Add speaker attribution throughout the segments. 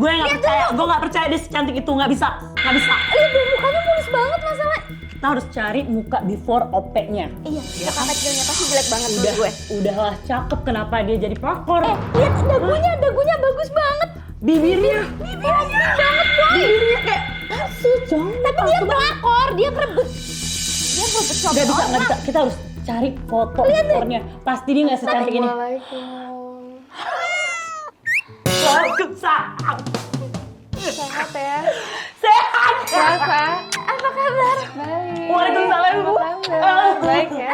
Speaker 1: Gue nggak percaya. Gue nggak percaya dia secantik itu. Nggak bisa.
Speaker 2: Lihat deh, mukanya mulus banget masalah.
Speaker 1: Kita harus cari muka before OP-nya.
Speaker 2: Iya, muka kecilnya pasti jelek banget menurut gue.
Speaker 1: Udahlah cakep, kenapa dia jadi pelakor?
Speaker 2: Lihat dagunya bagus banget.
Speaker 1: Bibirnya
Speaker 2: Banget, boy.
Speaker 1: Bibirnya kayak asu, Jong.
Speaker 2: Tapi dia pelakor, dia perebut. Dia perebut suami
Speaker 1: Nggak
Speaker 2: orang.
Speaker 1: bisa. Kita harus cari foto beforenya. Pasti dia nggak secantik ini.
Speaker 3: Assalamualaikum.
Speaker 1: Waalaikumsalam.
Speaker 3: Sehat ya?
Speaker 1: Sehat.
Speaker 3: Kakak.
Speaker 2: Apa kabar?
Speaker 3: Baik.
Speaker 1: Waalaikumsalam, Bu.
Speaker 3: Apa kabar? Baik ya?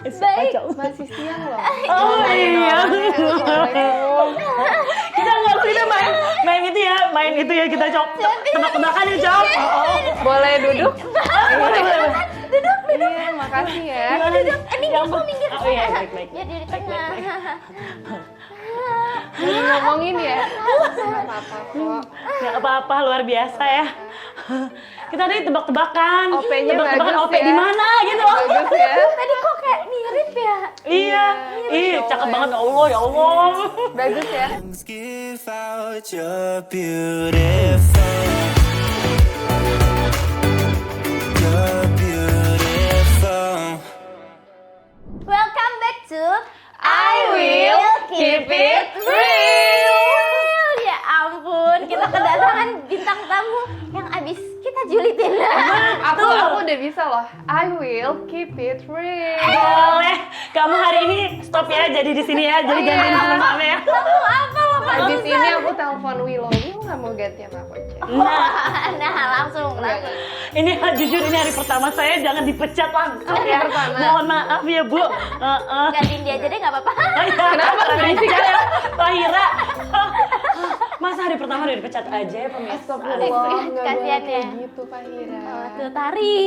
Speaker 2: Baik.
Speaker 3: Masih siang loh.
Speaker 1: Oh iya.
Speaker 3: Assalamualaikum.
Speaker 1: Kita main itu ya kita cok. Tebak-tebakan ya cok.
Speaker 3: Boleh duduk?
Speaker 1: Boleh.
Speaker 3: Iya, makasih ya.
Speaker 2: Duduk. Minggir, minggir.
Speaker 1: Oh iya, baik.
Speaker 2: Biar dia di tengah.
Speaker 3: Belum ngomongin ya? Nggak apa-apa kok.
Speaker 1: Nggak apa-apa, luar biasa ya. Kita tadi tebak-tebakan.
Speaker 3: OP-nya
Speaker 1: tebak-tebakan
Speaker 3: bagus
Speaker 1: OP
Speaker 3: ya.
Speaker 1: di mana gitu.
Speaker 3: Bagus ya?
Speaker 2: Tadi kok kayak mirip ya?
Speaker 1: Iya. Ih, cakep banget ya Allah, ya Allah.
Speaker 3: Bagus ya?
Speaker 4: Give out you're beautiful. You're beautiful.
Speaker 2: Welcome back to
Speaker 3: I will keep it real.
Speaker 2: Ya ampun, kita kedatangan bintang tamu yang abis kita julitin.
Speaker 3: Aku udah bisa loh. I will keep it real.
Speaker 1: Boleh. Kamu hari ini stop ya, jadi di sini ya. Jadi
Speaker 3: Iya.
Speaker 1: gantiin sama ya.
Speaker 2: Kamu apa lo Pak
Speaker 3: Habis
Speaker 2: Gonzal?
Speaker 3: ini aku telepon Willow. Will nggak mau gantian aku aja?
Speaker 2: Nah, langsung.
Speaker 1: Ini jujur ini hari pertama saya, jangan dipecat langsung ya.
Speaker 3: pertama.
Speaker 1: Mohon maaf ya Bu.
Speaker 2: Gantiin dia aja deh, nggak apa-apa.
Speaker 1: Kenapa berisik ya? Fahira. Masa hari pertama udah dipecat aja ya pemirsa?
Speaker 3: Astagfirullah, nggak boleh
Speaker 2: Kasihan ya.
Speaker 3: kayak gitu Fahira.
Speaker 2: Oh, tuh tari.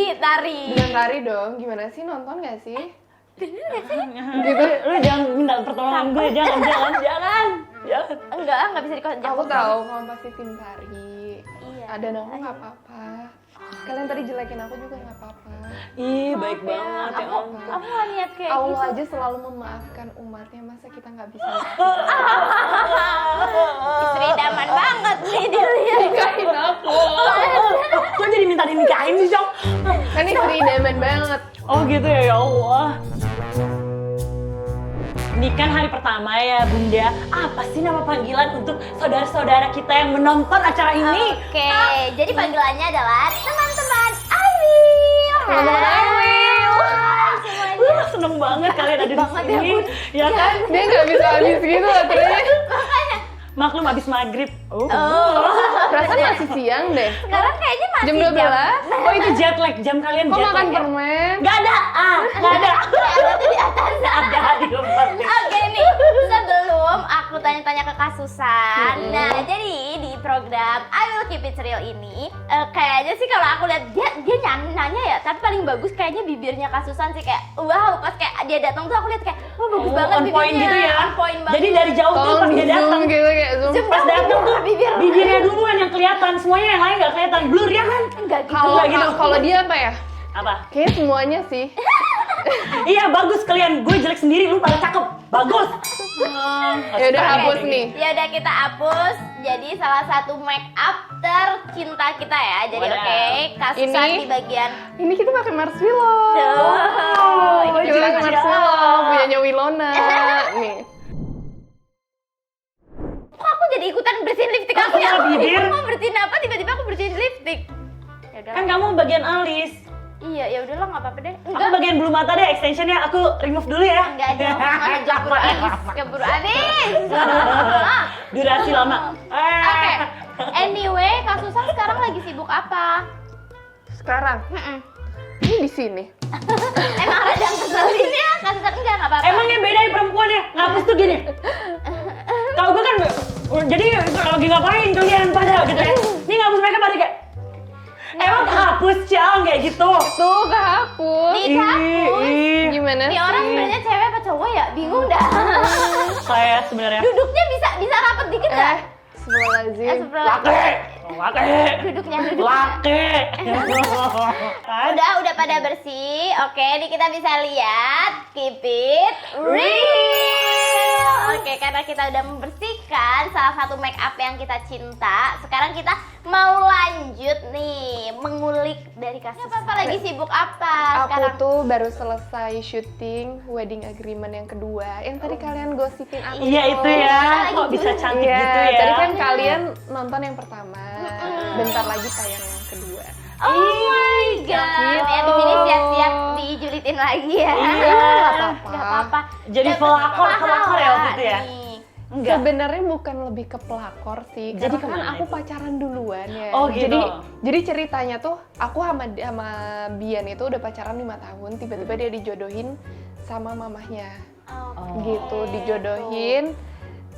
Speaker 3: Dengan Tari dong, gimana sih, nonton nggak sih?
Speaker 1: Gitu. Lu jangan minta pertolongan gue, jangan.
Speaker 2: Enggak bisa dikonjak.
Speaker 3: Aku tahu kamu pasti tim Tari.
Speaker 2: Iya.
Speaker 3: Ada aku nggak apa-apa. Kalian tadi jelekin aku juga nggak apa-apa.
Speaker 1: Ih, baik banget ya ampun.
Speaker 2: Aku nggak niat kayak
Speaker 3: Allah
Speaker 2: gitu.
Speaker 3: aja selalu memaafkan umatnya, masa kita nggak bisa?
Speaker 2: Istri idaman banget nih dilihat.
Speaker 3: Nikahin aku.
Speaker 1: Kok jadi minta dinikahin sih, Cok?
Speaker 3: Kan istri idaman banget.
Speaker 1: Oh gitu ya Allah. Ini kan hari pertama ya Bunda. Apa sih nama panggilan untuk saudara-saudara kita yang menonton acara ini?
Speaker 2: Oke, jadi panggilannya adalah teman-teman I will.
Speaker 3: Teman-teman I will.
Speaker 2: Hai semuanya.
Speaker 1: Seneng banget kalian ada di
Speaker 2: Banget ya,
Speaker 1: sini.
Speaker 2: Bun.
Speaker 1: Ya kan?
Speaker 3: Dia nggak bisa habis gitu loh ternyata.
Speaker 1: Maklum abis maghrib.
Speaker 2: Oh.
Speaker 3: Perasaan masih siang deh.
Speaker 2: Sekarang kayaknya masih
Speaker 3: Jam 12.
Speaker 1: Oh itu jet lag, jam kalian
Speaker 3: Kok
Speaker 1: jet
Speaker 3: makan
Speaker 1: lag ya?
Speaker 3: permen?
Speaker 1: Gak ada, gak ada.
Speaker 2: Ada tuh di atas.
Speaker 1: Ada di tempat.
Speaker 2: Oke nih, sebelum aku tanya-tanya ke Kak Susan. Nah, jadi di program I Will Keep It Real ini kayaknya sih kalau aku lihat dia nanya ya, tapi paling bagus kayaknya bibirnya Kak Susan sih, kayak wow, pas kayak dia datang tuh aku lihat kayak wah bagus banget
Speaker 1: On
Speaker 2: bibirnya.
Speaker 1: point gitu ya?
Speaker 2: On point banget.
Speaker 1: Jadi dari jauh tuh
Speaker 3: Tolong
Speaker 1: pas dia
Speaker 3: di zoom
Speaker 1: datang,
Speaker 3: gitu kayak zoom.
Speaker 1: pas datang tuh bibirnya duluan yang kelihatan, semuanya yang lain gak kelihatan, blur ya kan?
Speaker 2: enggak gitu.
Speaker 3: Kalau
Speaker 1: Enggak gitu.
Speaker 3: kalau dia apa ya?
Speaker 1: Apa?
Speaker 3: Kayaknya semuanya sih.
Speaker 1: Iya bagus kalian, gue jelek sendiri, lu pada cakep, bagus.
Speaker 3: Ya udah
Speaker 2: Oke.
Speaker 3: hapus nih.
Speaker 2: Ya udah kita hapus. Jadi salah satu make up tercinta kita ya. Jadi
Speaker 1: Wadah.
Speaker 2: oke, Kak Susan
Speaker 3: Ini-
Speaker 2: di bagian
Speaker 3: Ini kita pakai marshmallow.
Speaker 2: tuh.
Speaker 1: ini
Speaker 3: Kita pakai
Speaker 1: juga.
Speaker 3: marshmallow punyanya Wilona. Nih.
Speaker 2: Kok aku jadi ikutan bersihin lipstick aku ya?
Speaker 1: Aku mau bibir.
Speaker 2: Aku mau bersihin apa? Tiba-tiba aku bersihin lipstick. Ya udah.
Speaker 1: Kan kamu bagian alis,
Speaker 2: Iya, ya udahlah nggak apa-apa deh.
Speaker 1: aku bagian bulu mata deh, extensionnya aku remove dulu ya.
Speaker 2: Enggak dong, keburu habis, keburu habis.
Speaker 1: Durasi lama.
Speaker 2: Oke. Anyway, Kak Susan sekarang lagi sibuk apa?
Speaker 3: Sekarang. Ini di sini.
Speaker 2: Emang ada yang keselin ya? Kak Susan enggak apa-apa.
Speaker 1: Emangnya beda ya perempuan ya? Ngapus tuh gini. Kalau gue kan, jadi kalau lagi ngapain kalian pada gitu ya. Ini ngapus mereka pada kayak, emang hapus Cang kayak gitu.
Speaker 3: Tuh kehapus.
Speaker 2: Dihapus.
Speaker 3: Gimana
Speaker 2: Ini
Speaker 3: sih?
Speaker 2: orang sebenarnya cewek apa cowok ya? Bingung dah.
Speaker 1: Saya sebenarnya.
Speaker 2: Duduknya bisa rapet dikit nggak?
Speaker 3: Sebelazim.
Speaker 2: Sebelah.
Speaker 1: Laki.
Speaker 2: Duduknya.
Speaker 1: Laki.
Speaker 2: Udah pada bersih. Oke, ini kita bisa lihat. Keep it real. Oke, karena kita udah membersihkan salah satu make up yang kita cinta, sekarang kita mau lanjut nih mengulik dari kasus. Apa lagi sibuk apa
Speaker 3: Aku
Speaker 2: sekarang?
Speaker 3: tuh baru selesai syuting wedding agreement yang kedua. Yang tadi kalian gosipin aku.
Speaker 1: Iya itu ya, kok bisa cantik
Speaker 3: Iya,
Speaker 1: gitu ya.
Speaker 3: tadi kan kalian nonton yang pertama. Bentar lagi tayang yang kedua.
Speaker 2: Oh my god, ya di sini siap-siap dijulitin lagi ya.
Speaker 3: Iya, nggak apa-apa.
Speaker 2: Nggak apa-apa.
Speaker 1: Jadi
Speaker 2: Dapat
Speaker 1: pelakor ya waktu itu ya?
Speaker 2: nih.
Speaker 1: Enggak.
Speaker 3: Sebenarnya bukan lebih ke pelakor sih,
Speaker 1: Jadi
Speaker 3: karena kan
Speaker 1: kemana
Speaker 3: aku
Speaker 1: itu?
Speaker 3: pacaran duluan ya.
Speaker 1: Oh, gitu.
Speaker 3: Jadi ceritanya tuh aku sama Bian itu udah pacaran 5 tahun, tiba-tiba dia dijodohin sama mamahnya.
Speaker 2: Oh.
Speaker 3: Gitu, dijodohin.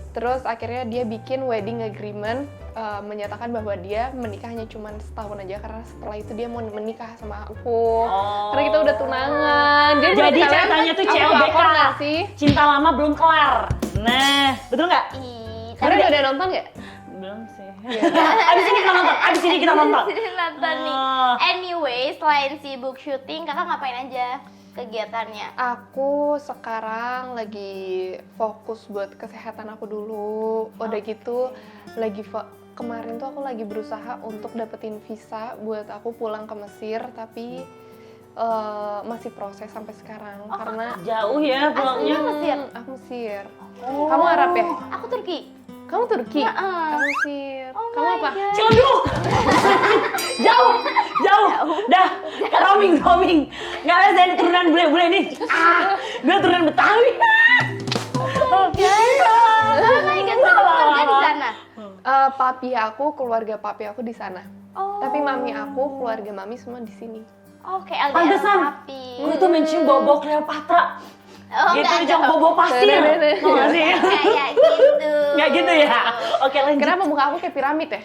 Speaker 3: Terus akhirnya dia bikin wedding agreement menyatakan bahwa dia menikah hanya cuma setahun aja karena setelah itu dia mau menikah sama aku.
Speaker 1: Oh.
Speaker 3: Karena kita udah tunangan. Jadi menurut kalian
Speaker 1: ceritanya tuh
Speaker 3: aku
Speaker 1: CLBK.
Speaker 3: pelakor nggak sih?
Speaker 1: Cinta lama belum kelar. Nah, betul nggak?
Speaker 2: Ih,
Speaker 3: Kalian udah nonton nggak?
Speaker 1: Belum sih. Abis ini kita nonton.
Speaker 2: nonton nih.
Speaker 1: Oh.
Speaker 2: Anyway, selain sibuk syuting, kakak ngapain aja kegiatannya?
Speaker 3: Aku sekarang lagi fokus buat kesehatan aku dulu. Udah gitu kemarin tuh aku lagi berusaha untuk dapetin visa buat aku pulang ke Mesir, tapi masih proses sampai sekarang karena
Speaker 1: Jauh ya pulangnya.
Speaker 2: Aslinya Mesir?
Speaker 3: aku Mesir. Kamu Arab ya?
Speaker 2: Aku Turki.
Speaker 3: Kamu Turki?
Speaker 2: Heeh.
Speaker 3: Kamu Mesir.
Speaker 2: Oh
Speaker 3: Kamu
Speaker 2: my
Speaker 3: apa?
Speaker 2: God.
Speaker 1: Ciledug. Jauh. Dah. Roaming. Nggak ada saya turunan bule-bule nih. Gue turunan Betawi. Oke.
Speaker 2: Oh my god, keluarga di sana.
Speaker 3: Keluarga papi aku di sana.
Speaker 2: Oh.
Speaker 3: Tapi mami aku, keluarga mami semua di sini.
Speaker 2: Oke, LDR
Speaker 1: Pantesan.
Speaker 2: papi.
Speaker 1: Gue tuh mencium bau-bau Cleopatra.
Speaker 2: Oh,
Speaker 1: Gitu
Speaker 2: enggak
Speaker 1: jangan
Speaker 2: ada.
Speaker 1: bau-bau pasir.
Speaker 3: Nah.
Speaker 1: Tau nggak sih?
Speaker 2: Kayak gitu.
Speaker 1: Nggak gitu ya? Oke lanjut.
Speaker 3: Kenapa muka aku kayak piramid ya?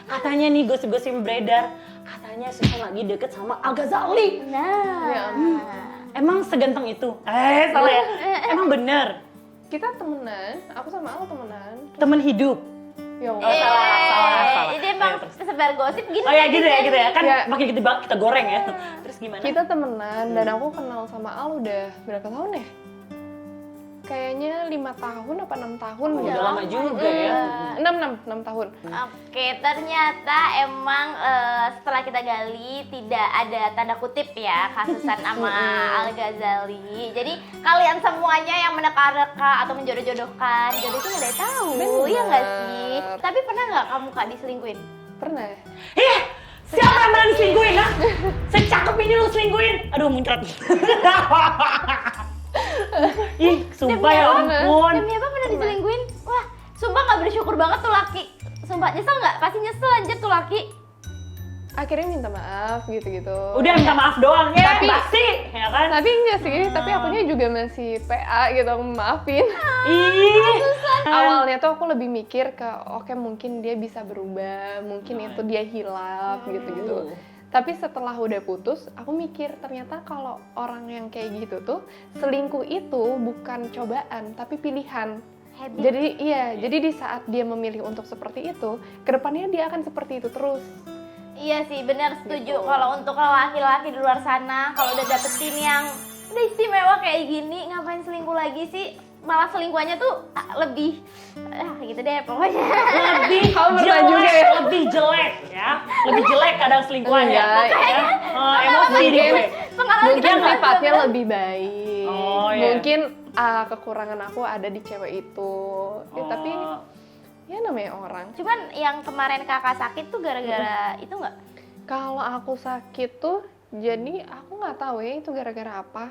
Speaker 1: Katanya nih gosip-gosip beredar, katanya Susan lagi deket sama Al-Ghazali.
Speaker 3: Ya
Speaker 2: Nah.
Speaker 1: Emang seganteng itu? Salah ya? Emang bener?
Speaker 3: Kita temenan, aku sama Al temenan.
Speaker 1: Temen hidup?
Speaker 3: Ya
Speaker 1: salah.
Speaker 2: Jadi emang sebar gosip gini.
Speaker 1: Oh ya gitu ya? Kan
Speaker 3: Ya.
Speaker 1: makin kita goreng ya. Terus gimana?
Speaker 3: Kita temenan dan aku kenal sama Al udah berapa tahun ya? Kayaknya 5 tahun apa 6 tahun
Speaker 1: Udah
Speaker 3: gitu.
Speaker 1: lama juga ya.
Speaker 3: 6 tahun.
Speaker 2: Oke, ternyata emang setelah kita gali tidak ada tanda kutip ya kasusan sama Al-Ghazali. Jadi kalian semuanya yang meneka-reka atau menjodoh-jodohkan, jodoh itu nggak ada yang tahu,
Speaker 3: Bener.
Speaker 2: ya nggak sih? Tapi pernah nggak kamu Kak diselingkuhin?
Speaker 3: Pernah.
Speaker 1: Siapa yang berani selingkuhin, ha? Secakep ini lu selingkuhin? Aduh, muncrat. Ih, sumpah ya ampun.
Speaker 2: Demi apa pernah diselingkuhin? Wah, sumpah nggak bersyukur banget tuh laki. Sumpah nyesel nggak? Pasti nyesel anjir tuh laki.
Speaker 3: Akhirnya minta maaf gitu-gitu.
Speaker 1: Udah minta maaf doang ya,
Speaker 3: Tapi-
Speaker 1: basi, ya kan?
Speaker 3: Tapi enggak sih, tapi akunya juga masih PA gitu, aku maafin.
Speaker 1: Ih,
Speaker 3: Awalnya tuh aku lebih mikir ke, oke mungkin dia bisa berubah, mungkin itu dia hilaf gitu-gitu. Tapi setelah udah putus, aku mikir ternyata kalau orang yang kayak gitu tuh, selingkuh itu bukan cobaan, tapi pilihan.
Speaker 2: Habit.
Speaker 3: Jadi di saat dia memilih untuk seperti itu, kedepannya dia akan seperti itu terus.
Speaker 2: Iya sih, benar setuju.
Speaker 3: Gitu.
Speaker 2: Kalau untuk laki-laki di luar sana, kalau udah dapetin yang udah istimewa kayak gini, ngapain selingkuh lagi sih? Malah selingkuhannya tuh lebih, gitu deh pokoknya.
Speaker 1: lebih
Speaker 3: Kamu pernah
Speaker 1: jelek,
Speaker 3: juga ya?
Speaker 1: lebih jelek ya. Lebih jelek kadang selingkuhannya.
Speaker 3: Enggak,
Speaker 1: Ya. Emosi di gue.
Speaker 2: Pengalaman
Speaker 3: Mungkin
Speaker 2: kita
Speaker 3: sifatnya
Speaker 2: berdua.
Speaker 3: lebih baik.
Speaker 1: Oh, iya.
Speaker 3: Mungkin kekurangan aku ada di cewek itu. Tapi
Speaker 1: Oh.
Speaker 3: ya namanya orang.
Speaker 2: Cuman yang kemarin kakak sakit tuh gara-gara itu nggak?
Speaker 3: Kalau aku sakit tuh, jadi aku nggak tahu ya itu gara-gara apa.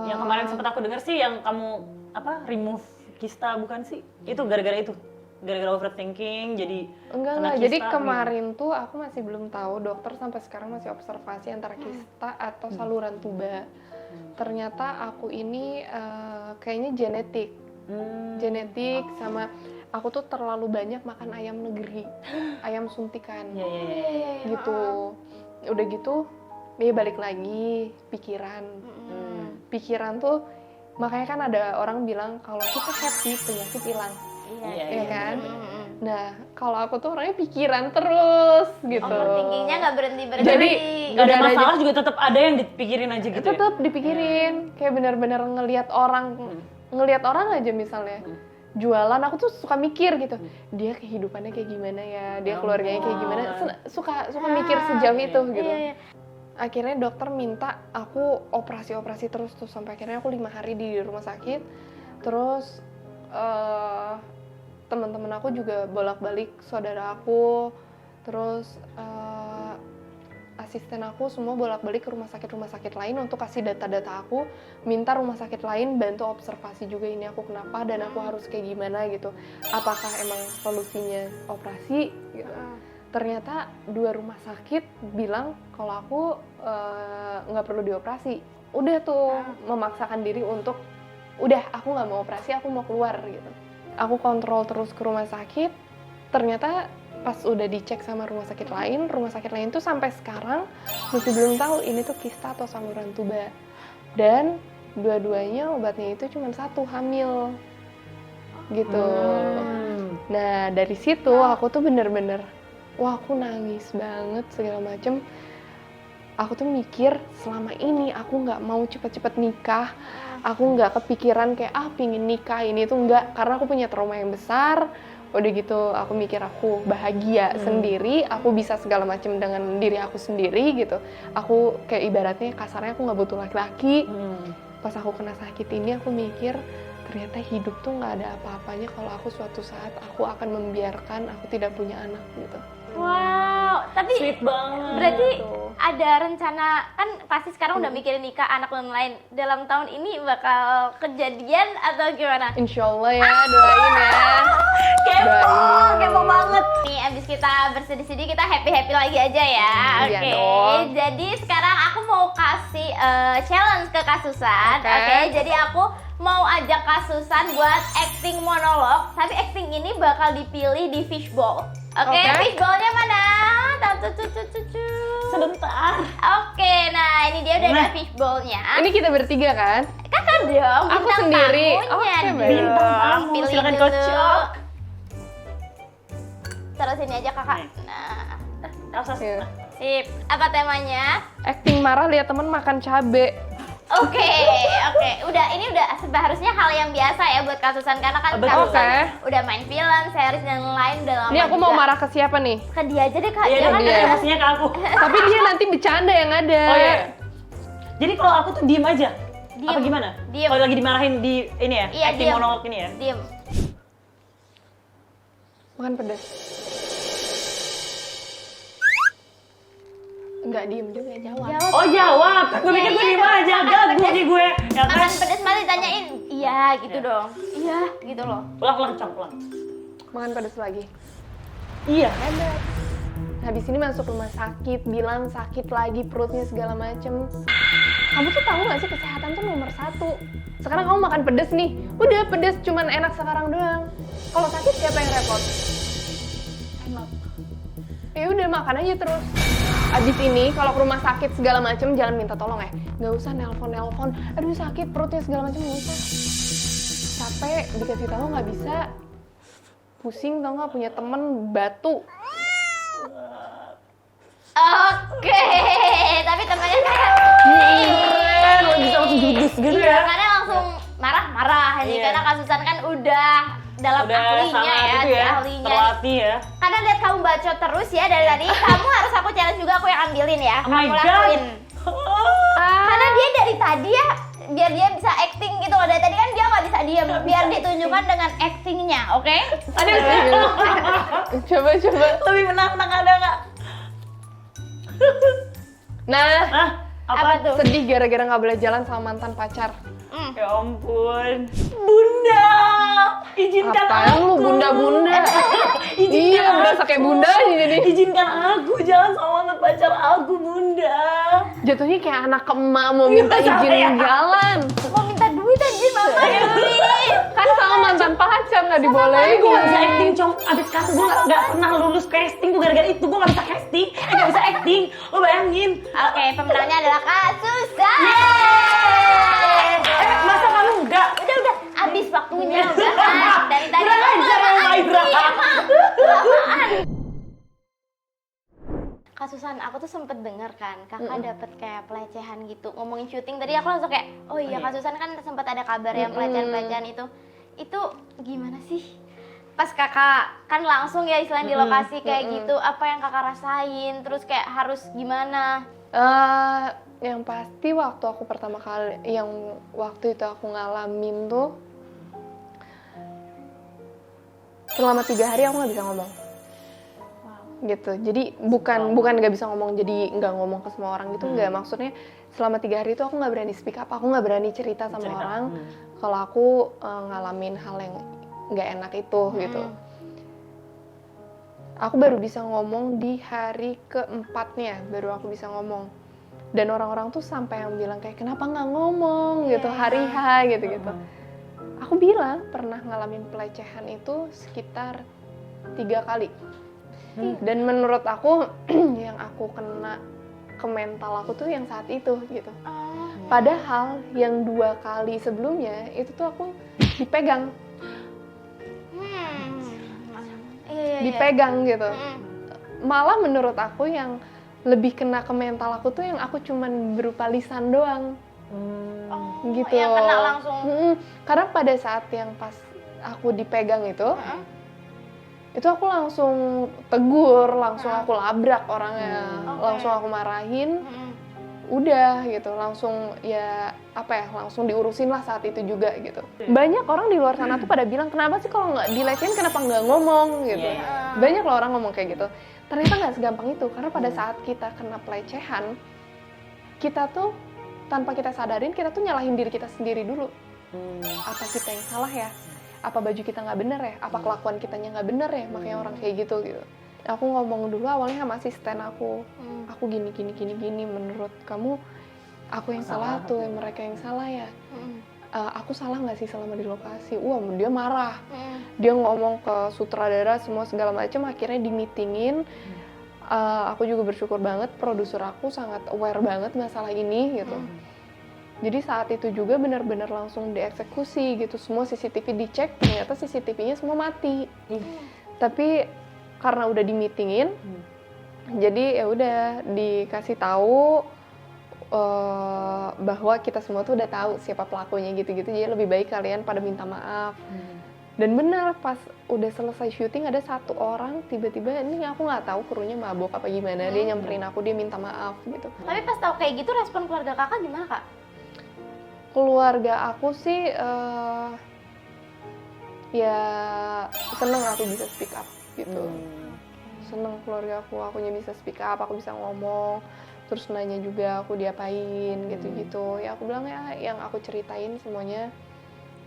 Speaker 1: Yang kemarin sempat aku dengar sih yang kamu remove kista bukan sih? Itu gara-gara itu. Gara-gara overthinking jadi kena
Speaker 3: Enggak,
Speaker 1: kista.
Speaker 3: jadi kemarin tuh aku masih belum tahu, dokter sampai sekarang masih observasi antara kista atau saluran tuba. Ternyata aku ini kayaknya genetik sama aku tuh terlalu banyak makan ayam negeri, ayam suntikan.
Speaker 1: Iya.
Speaker 3: Gitu. Udah gitu, dia balik lagi pikiran. Pikiran tuh makanya kan ada orang bilang kalau kita happy penyakit hilang.
Speaker 1: Iya,
Speaker 3: Ya kan? Nah, kalau aku tuh orangnya pikiran terus gitu.
Speaker 2: Overthinkingnya nggak berhenti-berhenti.
Speaker 3: Jadi,
Speaker 1: Gak ada
Speaker 3: Udah ada
Speaker 1: masalah juga tetap ada yang dipikirin aja gitu ya?
Speaker 3: tetap dipikirin, kayak benar-benar ngelihat orang aja misalnya. Jualan aku tuh suka mikir gitu. Dia kehidupannya kayak gimana ya, dia keluarganya kayak gimana. Suka mikir sejauh itu gitu.
Speaker 2: Iya.
Speaker 3: Akhirnya dokter minta aku operasi terus tuh sampai akhirnya aku 5 hari di rumah sakit. Terus teman-teman aku juga bolak-balik, saudara aku, terus asisten aku semua bolak-balik ke rumah sakit lain untuk kasih data-data aku, minta rumah sakit lain bantu observasi juga ini aku kenapa dan aku harus kayak gimana gitu. Apakah emang solusinya operasi gitu. Ternyata 2 rumah sakit bilang kalau aku nggak perlu dioperasi. Udah tuh memaksakan diri untuk udah aku nggak mau operasi, aku mau keluar gitu. Aku kontrol terus ke rumah sakit. Ternyata pas udah dicek sama rumah sakit lain tuh sampai sekarang masih belum tahu ini tuh kista atau saluran tuba. Dan dua-duanya obatnya itu cuma 1, hamil. Gitu. Nah, dari situ aku tuh bener-bener wah, aku nangis banget segala macem. Aku tuh mikir selama ini aku nggak mau cepet-cepet nikah. Aku nggak kepikiran kayak pingin nikah ini tuh nggak, karena aku punya trauma yang besar. Udah gitu aku mikir aku bahagia sendiri, aku bisa segala macam dengan diri aku sendiri gitu. Aku kayak ibaratnya kasarnya aku nggak butuh laki-laki. Pas aku kena sakit ini aku mikir ternyata hidup tuh nggak ada apa-apanya kalau aku suatu saat aku akan membiarkan aku tidak punya anak gitu.
Speaker 2: Wow, tapi
Speaker 1: Sweet banget.
Speaker 2: berarti ada rencana, kan pasti sekarang udah mikirin nikah, anak dan lain. Dalam tahun ini bakal kejadian atau gimana?
Speaker 3: Insya Allah ya, doain ya.
Speaker 2: Kepo banget. Nih abis kita bersedih-sedih kita happy-happy lagi aja ya.
Speaker 3: Iya
Speaker 2: Oke.
Speaker 3: dong.
Speaker 2: Jadi sekarang aku mau kasih challenge ke Kasusan.
Speaker 3: Oke.
Speaker 2: Oke, jadi aku mau ajak Kasusan buat acting monolog. Tapi acting ini bakal dipilih di fishbowl. Oke,
Speaker 3: Oke.
Speaker 2: fishbowlnya mana?
Speaker 1: Sebentar.
Speaker 2: Oke, nah ini dia udah ada
Speaker 1: Nah.
Speaker 2: fishbowlnya.
Speaker 3: Ini kita bertiga kan?
Speaker 2: Kakak dong,
Speaker 3: Aku
Speaker 2: bintang
Speaker 3: sendiri.
Speaker 2: tamunya
Speaker 3: Oke,
Speaker 2: dong.
Speaker 3: baik.
Speaker 1: Bintang tamu,
Speaker 2: Pilih
Speaker 1: silakan
Speaker 2: dulu.
Speaker 1: kocok.
Speaker 2: Terus ini aja kakak.
Speaker 1: Nih.
Speaker 2: Nah,
Speaker 1: Elsa,
Speaker 3: Iya.
Speaker 2: sip. Apa temanya?
Speaker 3: Acting marah lihat temen makan cabe.
Speaker 2: Oke. Udah ini udah seharusnya hal yang biasa ya buat Kasusan karena kan
Speaker 1: Betul.
Speaker 2: Kasusan
Speaker 3: Oke.
Speaker 2: udah main film, series dan lain udah lama.
Speaker 3: Ini aku mau
Speaker 2: juga.
Speaker 3: marah ke siapa nih?
Speaker 2: Ke dia aja deh kak.
Speaker 1: Iya,
Speaker 2: Jangan
Speaker 1: dia
Speaker 3: dia.
Speaker 1: emosinya ke aku.
Speaker 3: Tapi dia nanti bercanda yang ada.
Speaker 1: Oh iya. Jadi kalau aku tuh diem aja.
Speaker 2: Diem.
Speaker 1: Apa gimana?
Speaker 2: Diem.
Speaker 1: Kalau lagi dimarahin di ini ya,
Speaker 2: Iya,
Speaker 1: acting
Speaker 2: diem.
Speaker 1: monolog ini ya.
Speaker 2: Diem.
Speaker 3: Makan pedas. Enggak diem juga, jawab.
Speaker 2: Jawab.
Speaker 1: Oh jawab, gue pikir gue
Speaker 2: Iya,
Speaker 1: diem
Speaker 2: dong.
Speaker 1: aja,
Speaker 2: Makan
Speaker 1: gagu
Speaker 2: pedas.
Speaker 1: nih gue. Ya kan?
Speaker 2: Makan pedes malah ditanyain. Iya gitu
Speaker 1: Iya.
Speaker 2: dong. Iya gitu loh.
Speaker 1: Ulang, ulang.
Speaker 3: Makan pedas lagi.
Speaker 1: Iya.
Speaker 3: Hebat. Habis ini masuk rumah sakit, bilang sakit lagi perutnya segala macem. Kamu tuh tahu gak sih kesehatan tuh nomor 1. Sekarang kamu makan pedas nih, udah pedas cuman enak sekarang doang. Kalau sakit siapa yang repot?
Speaker 1: Enak.
Speaker 3: Ya udah makan aja terus. Abis ini kalau ke rumah sakit segala macem jangan minta tolong ya. Nggak usah nelpon. Aduh sakit perutnya segala macem nggak usah. Capek dikasih tahu nggak bisa. Pusing tau nggak punya temen batu.
Speaker 2: Oke. Tapi temannya kayak
Speaker 1: Keren, lo bisa langsung judes gitu
Speaker 2: iya,
Speaker 1: ya.
Speaker 2: karena langsung marah-marah nih
Speaker 1: Iya.
Speaker 2: karena Kasusan kan udah dalam
Speaker 1: Udah
Speaker 2: ahlinya
Speaker 1: sangat
Speaker 2: ya,
Speaker 1: itu ya,
Speaker 2: ahlinya.
Speaker 1: terlatih ya.
Speaker 2: Karena lihat kamu bacot terus ya dari tadi, kamu harus aku challenge juga, aku yang ambilin ya.
Speaker 1: Oh my
Speaker 2: Kamu
Speaker 1: god.
Speaker 2: lakuin. Karena dia dari tadi ya, biar dia bisa acting gitu loh. Dari tadi kan dia nggak bisa diem, biar ditunjukkan dengan actingnya, oke?
Speaker 1: Aduh,
Speaker 3: Coba.
Speaker 1: lebih menang-menang ada nggak?
Speaker 3: Nah,
Speaker 2: Apa tuh?
Speaker 3: sedih gara-gara nggak boleh jalan sama mantan pacar.
Speaker 1: Ya ampun. Bunda, izinkan
Speaker 3: Apaan
Speaker 1: aku.
Speaker 3: lu bunda-bunda?
Speaker 1: Izinkan
Speaker 3: Iya,
Speaker 1: aku.
Speaker 3: berasa kayak bunda jadi.
Speaker 1: Izinkan aku jalan sama mantan pacar aku, Bunda.
Speaker 3: Jatuhnya kayak anak ke emak mau minta
Speaker 1: Iya,
Speaker 3: izin
Speaker 1: saya.
Speaker 3: jalan.
Speaker 2: Mau minta duit aja mama duit.
Speaker 3: Kan sama mantan pacar nggak
Speaker 1: Tapi
Speaker 3: dibolehin.
Speaker 1: gue gak bisa acting, Cong. Abis casting gue gak pernah lulus casting. Gue gara-gara itu gue gak bisa casting. Gak bisa acting. Lo bayangin.
Speaker 2: Oke, pemenangnya adalah Kasusan.
Speaker 1: Masa kamu enggak?
Speaker 2: Udah, abis waktunya udah kan. Dari tadi
Speaker 1: Kurang ajar ya, Mbak Ira.
Speaker 2: Iya, Mak. Kasusan aku tuh sempet denger kan, kakak dapet kayak pelecehan gitu. Ngomongin syuting tadi aku langsung kayak, oh iya Kasusan kan sempet ada kabar yang pelecehan-pelecehan itu gimana sih? Pas kakak kan langsung ya istilahnya di lokasi kayak gitu, apa yang kakak rasain? Terus kayak harus gimana?
Speaker 3: Yang pasti waktu aku pertama kali, yang waktu itu aku ngalamin tuh selama 3 hari aku nggak bisa ngomong. Gitu, jadi bukan nggak bisa ngomong jadi nggak ngomong ke semua orang gitu, nggak. Maksudnya selama 3 hari itu aku nggak berani speak up, aku nggak berani cerita sama orang kalau aku ngalamin hal yang nggak enak itu gitu. Aku baru bisa ngomong di hari ke-4-nya, baru aku bisa ngomong. Dan orang-orang tuh sampai yang bilang kayak kenapa nggak ngomong gitu hari H gitu. Aku bilang pernah ngalamin pelecehan itu sekitar 3 kali. Dan menurut aku yang aku kena ke mental aku tuh yang saat itu gitu. Padahal yang 2 kali sebelumnya itu tuh aku dipegang. Dipegang gitu. Malah menurut aku yang lebih kena ke mental aku tuh yang aku cuman berupa lisan doang. Gitu.
Speaker 2: Yang kena langsung.
Speaker 3: Karena pada saat yang pas aku dipegang itu aku langsung tegur, langsung aku labrak orangnya, langsung aku marahin. Udah gitu, langsung langsung diurusin lah saat itu juga gitu. Banyak orang di luar sana tuh pada bilang, kenapa sih kalau nggak dilecehin kenapa nggak ngomong gitu. Banyak loh orang ngomong kayak gitu. Ternyata nggak segampang itu, karena pada saat kita kena pelecehan, kita tuh tanpa kita sadarin, kita tuh nyalahin diri kita sendiri dulu. Apa kita yang salah ya? Apa baju kita nggak bener ya? Apa kelakuan kitanya nggak bener ya? Makanya orang kayak gitu. Aku ngomong dulu awalnya sama asisten aku gini, menurut kamu aku yang salah tuh, mereka yang salah ya? Aku salah nggak sih selama di lokasi? Wah, dia marah. Dia ngomong ke sutradara semua segala macam, akhirnya di-meetingin. Aku juga bersyukur banget, produser aku sangat aware banget masalah ini gitu. Jadi saat itu juga benar-benar langsung dieksekusi gitu, semua CCTV dicek, ternyata CCTV-nya semua mati. Tapi karena udah di-meetingin, jadi ya udah dikasih tahu bahwa kita semua tuh udah tahu siapa pelakunya gitu-gitu, jadi lebih baik kalian pada minta maaf. Dan benar pas udah selesai syuting ada 1 orang tiba-tiba ini aku nggak tahu krunya mabok apa gimana, dia nyamperin aku, dia minta maaf gitu.
Speaker 2: Tapi pas tahu kayak gitu respon keluarga kakak gimana kak?
Speaker 3: Keluarga aku sih ya seneng aku bisa speak up gitu. Seneng keluarga akunya bisa speak up, aku bisa ngomong, terus nanya juga aku diapain gitu-gitu. Ya aku bilang ya yang aku ceritain semuanya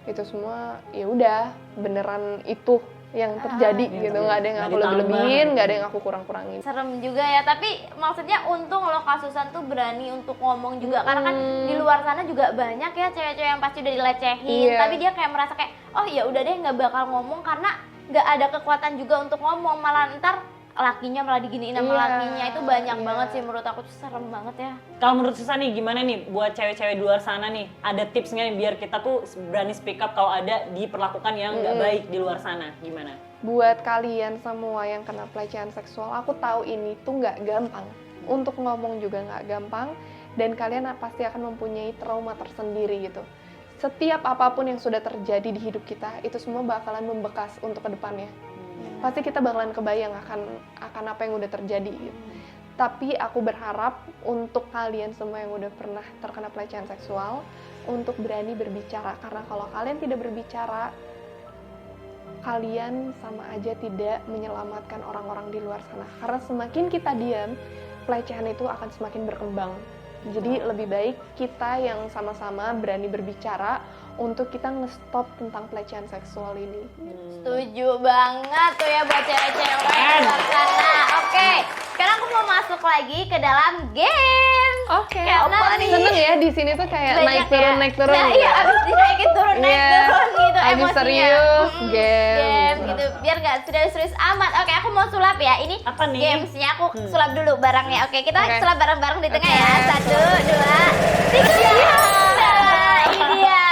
Speaker 3: itu semua ya udah beneran itu yang terjadi gitu, nggak ada yang aku lebih-lebihin, nggak ada yang aku kurang-kurangin.
Speaker 2: Serem juga ya, tapi maksudnya untung lo Kasusan tuh berani untuk ngomong juga, karena kan di luar sana juga banyak ya cewek-cewek yang pasti udah dilecehin, tapi dia kayak merasa kayak oh ya udah deh nggak bakal ngomong karena nggak ada kekuatan juga untuk ngomong, malah ntar lakinya malah diginiin sama lakinya. Itu banyak banget sih, menurut aku tuh serem banget ya.
Speaker 1: Kalau menurut Susan nih gimana nih buat cewek-cewek di luar sana nih, ada tips nggak nih biar kita tuh berani speak up kalau ada diperlakukan yang nggak baik di luar sana, gimana?
Speaker 3: Buat kalian semua yang kena pelecehan seksual, aku tahu ini tuh nggak gampang, untuk ngomong juga nggak gampang, dan kalian pasti akan mempunyai trauma tersendiri gitu. Setiap apapun yang sudah terjadi di hidup kita, itu semua bakalan membekas untuk kedepannya. Pasti kita bakalan kebayang akan apa yang udah terjadi gitu. Tapi aku berharap untuk kalian semua yang udah pernah terkena pelecehan seksual untuk berani berbicara, karena kalau kalian tidak berbicara, kalian sama aja tidak menyelamatkan orang-orang di luar sana. Karena semakin kita diam, pelecehan itu akan semakin berkembang. Jadi lebih baik kita yang sama-sama berani berbicara untuk kita nge-stop tentang pelecehan seksual ini.
Speaker 2: Setuju banget tuh ya buat cewek-cewek di luar sana. Oke, sekarang aku mau masuk lagi ke dalam game.
Speaker 3: Oke,
Speaker 2: Karena nih
Speaker 3: seneng ya di sini tuh kayak naik turun.
Speaker 2: Nah iya, abis dinaikin turun, naik turun gitu
Speaker 3: abis
Speaker 2: emosinya.
Speaker 3: serius, game
Speaker 2: Gitu, biar gak serius-serius amat. Oke, aku mau sulap ya. Ini
Speaker 1: Apa nih?
Speaker 2: gamesnya aku sulap dulu barangnya. Oke, kita
Speaker 3: Oke.
Speaker 2: sulap bareng-bareng di tengah ya. 1, 2, 3. Nah, ini dia.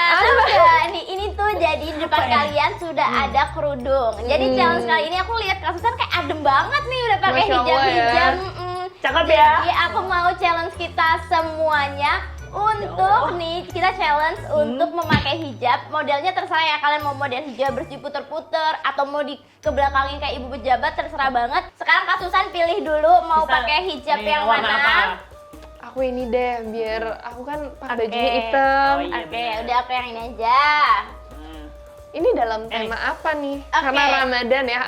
Speaker 2: Ini tuh jadi di depan kalian sudah ada kerudung. Jadi challenge kali ini aku lihat Kasusan kayak adem banget nih, udah pakai
Speaker 3: Masya Allah ya.
Speaker 2: hijab-hijab.
Speaker 1: Cakep ya.
Speaker 2: Jadi aku mau challenge kita semuanya untuk nih kita challenge untuk memakai hijab. Modelnya terserah ya, kalian mau model hijab bersih puter-puter atau mau di kebelakangin kayak ibu pejabat, terserah banget. Sekarang Kak Susan pilih dulu mau
Speaker 1: Bisa.
Speaker 2: pakai hijab
Speaker 1: Nih,
Speaker 2: yang
Speaker 1: warna
Speaker 2: mana.
Speaker 1: apa?
Speaker 3: Aku ini deh, biar aku kan pakai bajunya
Speaker 2: Oke.
Speaker 3: hitam.
Speaker 1: Oh, iya.
Speaker 2: Oke,
Speaker 1: benar.
Speaker 2: udah aku yang ini aja.
Speaker 3: Ini dalam tema apa nih?
Speaker 2: Oke.
Speaker 3: Karena Ramadan ya.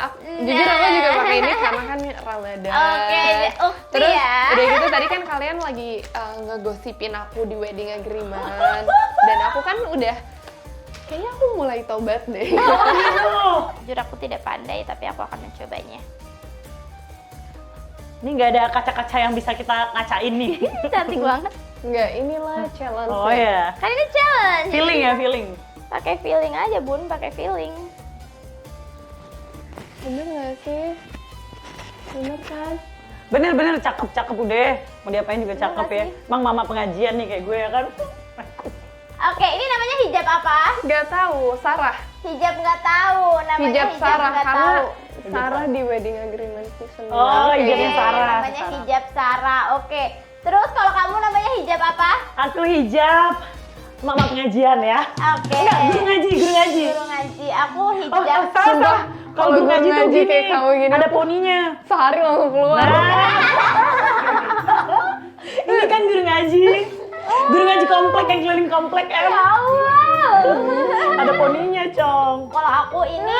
Speaker 3: Jujur aku juga pakai ini karena kan Ramadan.
Speaker 2: Oke,
Speaker 3: Terus
Speaker 2: ya.
Speaker 3: udah gitu tadi kan kalian lagi ngegosipin aku di wedding agreement. Dan aku kan udah kayaknya aku mulai tobat deh.
Speaker 2: Jujur aku tidak pandai tapi aku akan mencobanya.
Speaker 1: Ini nggak ada kaca-kaca yang bisa kita ngacain nih.
Speaker 2: Cantik banget.
Speaker 3: Enggak, inilah challenge.
Speaker 1: Oh ya.
Speaker 2: Kan ini challenge.
Speaker 1: Feeling ya, feeling.
Speaker 2: Pakai feeling aja, Bun, pakai feeling.
Speaker 3: Bener nggak sih? Bener kan?
Speaker 1: Bener-bener cakep udah. Mau diapain juga cakep ya.
Speaker 2: kasih.
Speaker 1: Mang mama pengajian nih kayak gue ya kan.
Speaker 2: Oke, ini namanya hijab apa?
Speaker 3: Nggak tahu, Sarah.
Speaker 2: Hijab nggak tahu. Namanya
Speaker 3: Hijab Sarah
Speaker 2: nggak
Speaker 3: karena
Speaker 2: tahu.
Speaker 3: Sarah di wedding agreement season
Speaker 1: Oh,
Speaker 2: Oke,
Speaker 1: hijabnya Sarah.
Speaker 2: namanya hijab Sarah. Oke. Terus kalau kamu namanya hijab apa?
Speaker 1: Aku hijab mama pengajian ya.
Speaker 2: Oke.
Speaker 1: Enggak, guru ngaji.
Speaker 2: Guru ngaji. Aku
Speaker 1: Oh,
Speaker 2: hijab.
Speaker 1: salah. Kalau guru ngaji tuh gini,
Speaker 3: kayak kamu gini.
Speaker 1: ada poninya.
Speaker 3: Sehari langsung keluar.
Speaker 1: Nah. Ini kan guru ngaji. Guru ngaji komplek yang keliling komplek em. Ada poninya, Cong.
Speaker 2: Kalau aku ini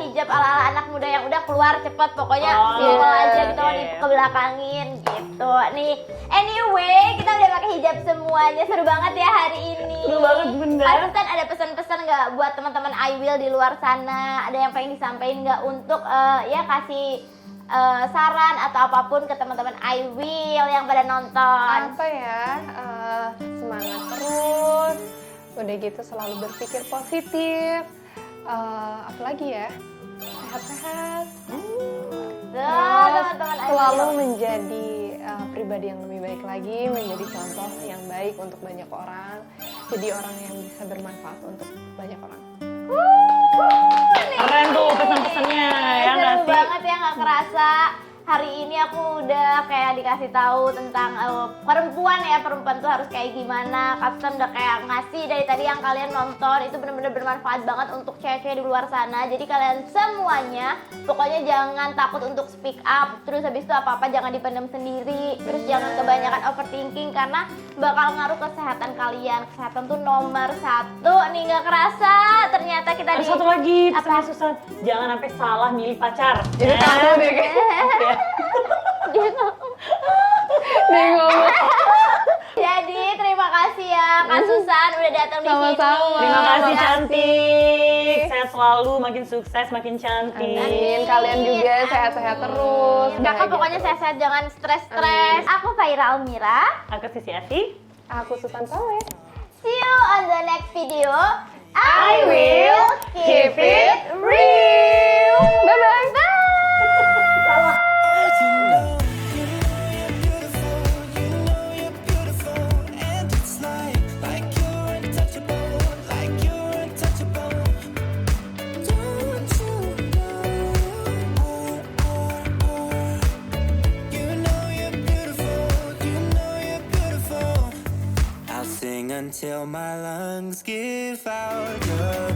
Speaker 2: hijab ala-ala anak muda yang udah keluar cepet, pokoknya
Speaker 1: Oh,
Speaker 2: simpel aja gitu,
Speaker 1: iya.
Speaker 2: di kebelakangin gitu. Nih, anyway, kita udah pakai hijab semuanya, seru banget ya hari ini.
Speaker 1: Seru banget, Bunda.
Speaker 2: Pasti kan ada pesan-pesan nggak buat teman-teman I Will di luar sana? Ada yang pengen disampaikan nggak untuk ya kasih saran atau apapun ke teman-teman I Will yang pada nonton?
Speaker 3: Apa ya? Semangat terus. Udah gitu selalu berpikir positif. Apalagi ya? Sehat-sehat.
Speaker 2: Tuh,
Speaker 3: Terus
Speaker 2: teman-teman I
Speaker 3: selalu
Speaker 2: Will.
Speaker 3: menjadi pribadi yang lebih baik lagi, menjadi contoh yang baik untuk banyak orang, jadi orang yang bisa bermanfaat untuk banyak orang.
Speaker 1: Keren tuh pesan-pesannya ya nggak
Speaker 2: Seru
Speaker 1: sih?
Speaker 2: banget ya, nggak kerasa hari ini aku udah kayak dikasih tahu tentang perempuan ya, perempuan tuh harus kayak gimana. Kapten udah kayak ngasih dari tadi yang kalian nonton, itu bener-bener bermanfaat banget untuk cewek-cewek di luar sana. Jadi kalian semuanya pokoknya jangan takut untuk speak up, terus habis itu apa-apa jangan dipendam sendiri, terus jangan kebanyakan overthinking karena bakal ngaruh kesehatan kalian. Kesehatan tuh nomor satu nih, nggak kerasa ternyata kita
Speaker 1: Ada
Speaker 2: di
Speaker 1: satu lagi
Speaker 2: Apa?
Speaker 1: pesannya Susan, jangan sampai salah milih pacar.
Speaker 3: Itu kamu deh kayaknya. Dia ngomong.
Speaker 2: Jadi terima kasih ya Kak Susan udah datang di sini.
Speaker 3: Sama-sama.
Speaker 1: Terima kasih
Speaker 3: Makasih.
Speaker 1: cantik, sehat selalu, makin sukses, makin cantik.
Speaker 3: Amin. Kalian juga sehat-sehat terus.
Speaker 2: Kakak
Speaker 3: bahagia
Speaker 2: pokoknya
Speaker 3: terus.
Speaker 2: sehat-sehat, jangan stres-stres. Aku Faira Almira.
Speaker 1: Aku Sisi Asi.
Speaker 3: Aku Susan Pawe.
Speaker 2: See you on the next video.
Speaker 1: I will keep it real.
Speaker 3: Bye bye.
Speaker 2: Bye.
Speaker 1: Salah.
Speaker 4: And it's like you're untouchable, like you're untouchable. Don't you know? You know you're beautiful, you know you're beautiful. I'll sing until my lungs give out. You're